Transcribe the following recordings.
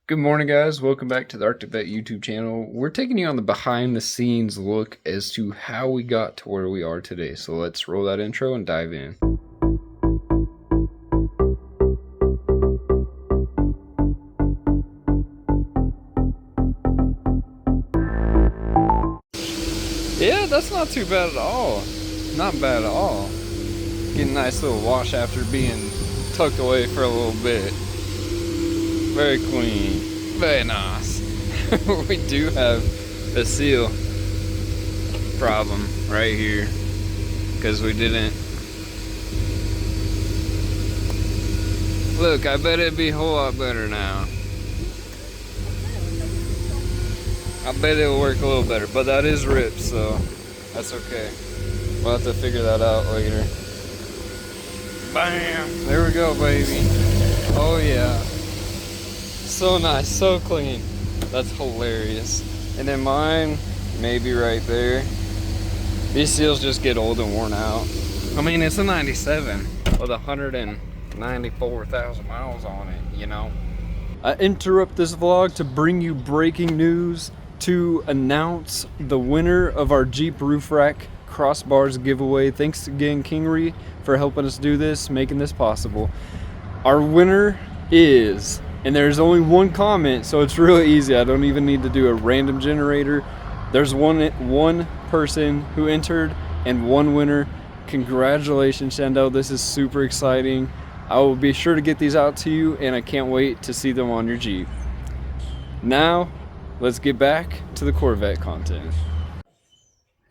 Good morning, guys. Welcome back to the Arctic Vette YouTube channel. We're taking you on the behind the scenes look as to how we got to where we are today. So let's roll that intro and dive in. Yeah, that's not too bad at all. Not bad at all. Getting a nice little wash after being tucked away for a little bit. Very clean. Very nice. We do have a seal problem right here because we didn't. Look, I bet it'd be a whole lot better now. I bet it'll work a little better, but that is ripped, so that's okay. We'll have to figure that out later. Bam! There we go, baby. Oh yeah. So nice, so clean. That's hilarious. And then mine, maybe right there. These seals just get old and worn out. I mean, it's a 97 with 194,000 miles on it, you know. I interrupt this vlog to bring you breaking news to announce the winner of our Jeep roof rack crossbars giveaway. Thanks again, Kingery, for helping us do this, making this possible. Our winner is, and there's only one comment, so it's really easy. I don't even need to do a random generator. There's one person who entered and one winner. Congratulations, Shandell. This is super exciting. I will be sure to get these out to you, and I can't wait to see them on your Jeep. Now, let's get back to the Corvette content.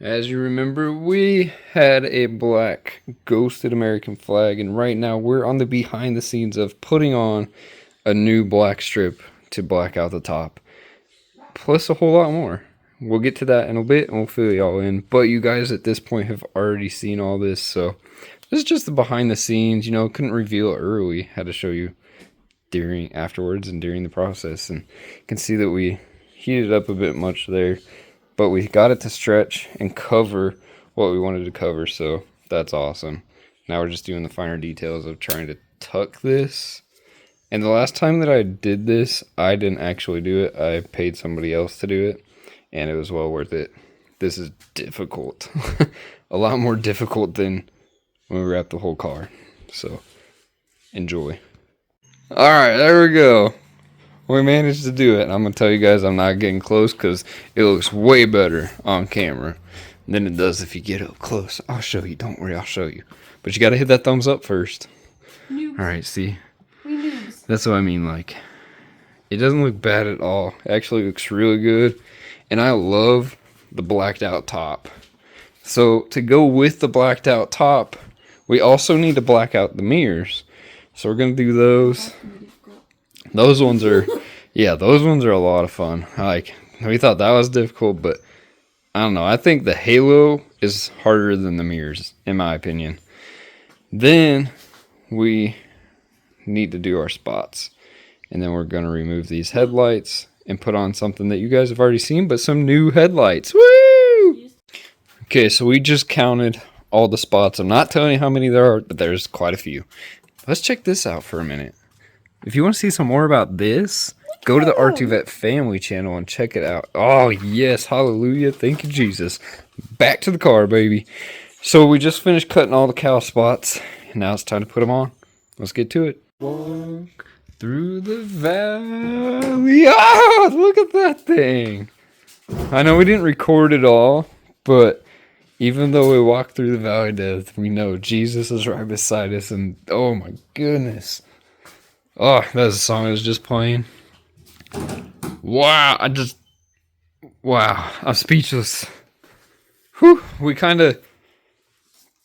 As you remember, we had a black ghosted American flag, and right now we're on the behind the scenes of putting on a new black strip to black out the top, plus a whole lot more. We'll get to that in a bit and we'll fill y'all in, but you guys at this point have already seen all this, so this is just the behind the scenes. You know, couldn't reveal it early, had to show you afterwards and during the process, and you can see that we heated up a bit much there, but we got it to stretch and cover what we wanted to cover, so that's awesome. Now we're just doing the finer details of trying to tuck this. And the last time that I did this, I didn't actually do it. I paid somebody else to do it, and it was well worth it. This is difficult. A lot more difficult than when we wrapped the whole car. So, enjoy. Alright, there we go. We managed to do it. I'm going to tell you guys I'm not getting close because it looks way better on camera than it does if you get up close. I'll show you. Don't worry, I'll show you. But you got to hit that thumbs up first. Alright, see? That's what I mean, like, it doesn't look bad at all. It actually looks really good. And I love the blacked out top. So to go with the blacked out top, we also need to black out the mirrors. So we're going to do those. Those ones are, yeah, those ones are a lot of fun. Like, we thought that was difficult, but I don't know. I think the halo is harder than the mirrors, in my opinion. Then we need to do our spots, and then we're going to remove these headlights and put on something that you guys have already seen, but some new headlights. Woo! Okay, so we just counted all the spots. I'm not telling you how many there are, but there's quite a few. Let's check this out for a minute. If you want to see some more about this, go to the Arctic Vette family channel and check it out. Oh yes, hallelujah, thank you Jesus. Back to the car, baby. So we just finished cutting all the cow spots, and now it's time to put them on. Let's get to it. Walk through the valley. Ah, look at that thing. I know we didn't record it all, but even though we walk through the valley of death, we know Jesus is right beside us, and oh my goodness. Oh, that's a song I was just playing. Wow, I'm speechless. Whew, we kind of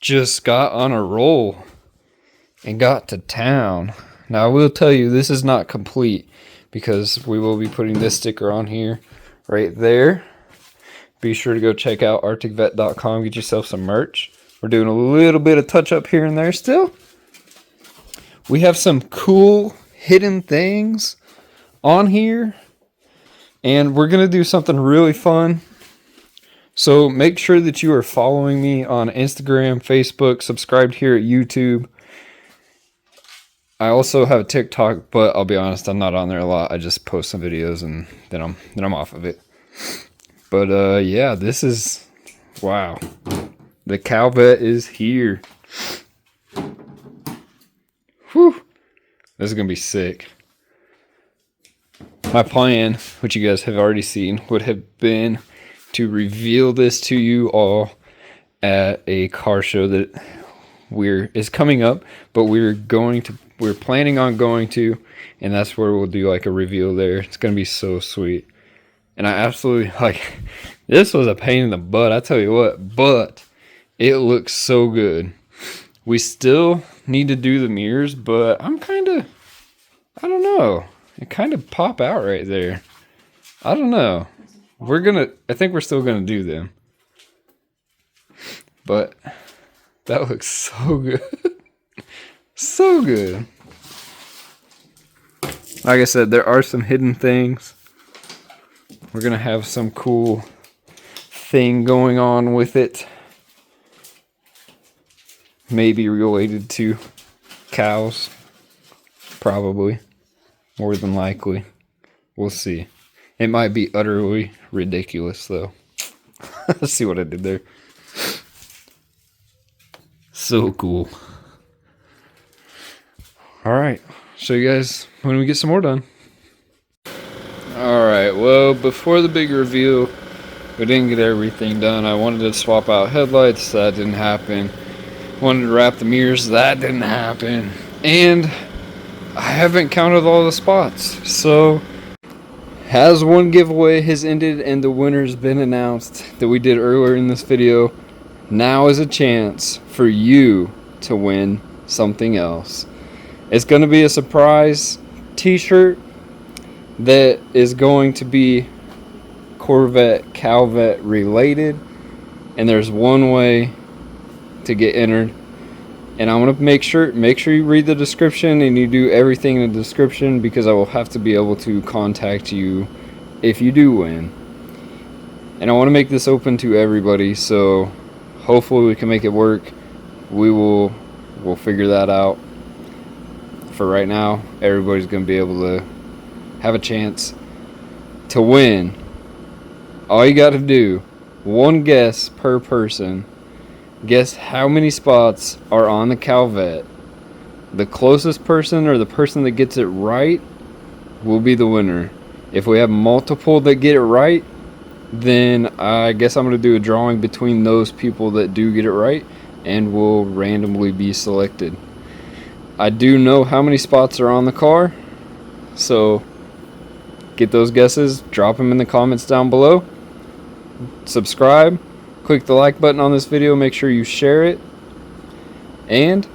just got on a roll and got to town. Now I will tell you, this is not complete because we will be putting this sticker on here right there. Be sure to go check out arcticvette.com, get yourself some merch. We're doing a little bit of touch up here and there still. We have some cool hidden things on here, and we're going to do something really fun. So make sure that you are following me on Instagram, Facebook, subscribed here at YouTube. I also have a TikTok, but I'll be honest, I'm not on there a lot. I just post some videos and then I'm off of it. But yeah, this is, wow. The CowVette is here. Whew. This is gonna be sick. My plan, which you guys have already seen, would have been to reveal this to you all at a car show that is coming up, but we're planning on going to, and that's where we'll do like a reveal there. It's gonna be so sweet. And I absolutely, like, this was a pain in the butt, I tell you what, but it looks so good. We still need to do the mirrors, but I don't know. It kind of pop out right there. I don't know. I think we're still gonna do them. But that looks so good. So good. Like I said, there are some hidden things. We're gonna have some cool thing going on with it. Maybe related to cows. Probably. More than likely. We'll see. It might be utterly ridiculous though. Let's see what I did there. So cool. Alright. Show you guys when we get some more done. Alright, well, before the big reveal, we didn't get everything done. I wanted to swap out headlights. That didn't happen. Wanted to wrap the mirrors. That didn't happen. And I haven't counted all the spots. So, as one giveaway has ended and the winner's been announced that we did earlier in this video, now is a chance for you to win something else. It's going to be a surprise t-shirt that is going to be Corvette, CowVette related. And there's one way to get entered. And I'm going to make sure you read the description and you do everything in the description, because I will have to be able to contact you if you do win. And I want to make this open to everybody, so hopefully we can make it work. We'll figure that out. For right now, everybody's going to be able to have a chance to win. All you got to do, one guess per person. Guess how many spots are on the CowVette. The closest person, or the person that gets it right, will be the winner. If we have multiple that get it right, then I guess I'm going to do a drawing between those people that do get it right, and will randomly be selected. I do know how many spots are on the car, so get those guesses, drop them in the comments down below. Subscribe. Click the like button on this video, make sure you share it, and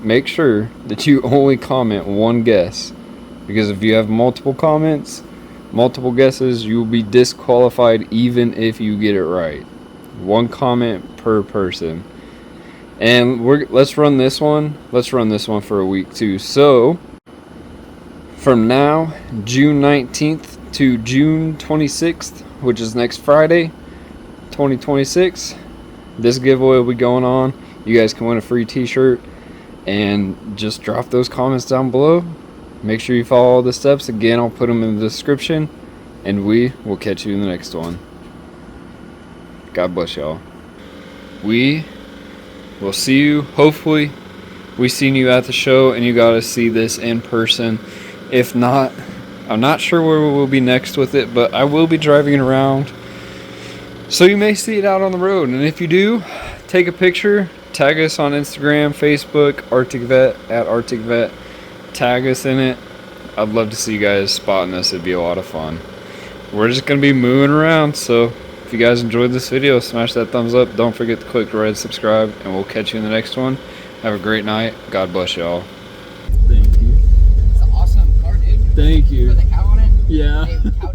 make sure that you only comment one guess, because if you have multiple comments, multiple guesses, you will be disqualified even if you get it right. One comment per person. And let's run this one for a week too. So from now, June 19th to June 26th, which is next Friday, 2026, this giveaway will be going on. You guys can win a free t-shirt, and just drop those comments down below. Make sure you follow all the steps. Again, I'll put them in the description, and we will catch you in the next one. God bless y'all. We will see you. Hopefully we seen you at the show and you got to see this in person. If not, I'm not sure where we'll be next with it, but I will be driving it around, so you may see it out on the road. And if you do, take a picture, tag us on Instagram, Facebook, Arctic Vette, at Arctic Vette. Tag us in it. I'd love to see you guys spotting us. It'd be a lot of fun. We're just going to be moving around, so if you guys enjoyed this video, smash that thumbs up. Don't forget to click the red subscribe, and we'll catch you in the next one. Have a great night. God bless y'all. Thank you. It's an awesome car, dude. Thank you. Put the cow on it. Yeah. Hey, cow